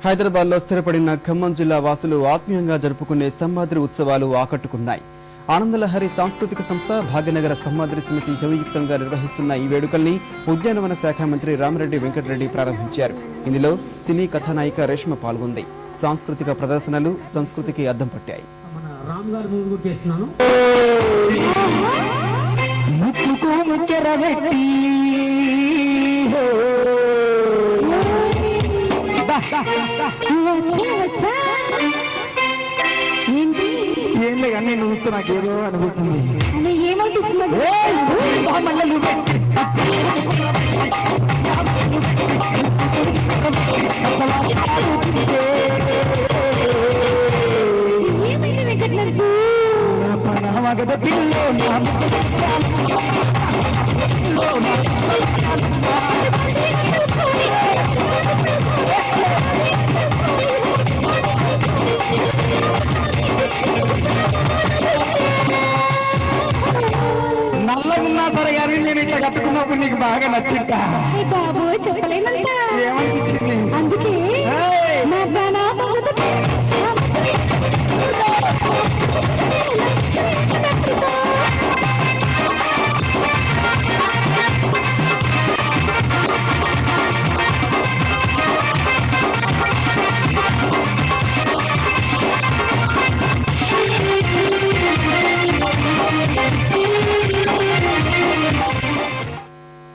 హైదరాబాద్లో స్థిరపడిన ఖమ్మం జిల్లా వాసులు ఆత్మీయంగా జరుపుకునే స్తంభాద్రి ఉత్సవాలు ఆకట్టుకున్నాయి. ఆనందలహరి సాంస్కృతిక సంస్థ, భాగ్యనగర స్తంభాద్రి సమితి సంయుక్తంగా నిర్వహిస్తున్న ఈ వేడుకల్ని ఉద్యానవన శాఖ మంత్రి రామిరెడ్డి వెంకటరెడ్డి ప్రారంభించారు. ఇందులో సినీ కథానాయిక రేష్మ పాల్గొంది. సాంస్కృతిక ప్రదర్శనలు సంస్కృతికి అద్దం పట్టాయి. ఏంటి నువ్వు నాకేదో అనిపిస్తుంది. నల్లగున్నా సరే కానీ నేను ఇట్లా కట్టుకున్నప్పుడు నీకు బాగా నచ్చిందా? బాబు చెప్పలేనంత ఏమనిపించింది? అందుకే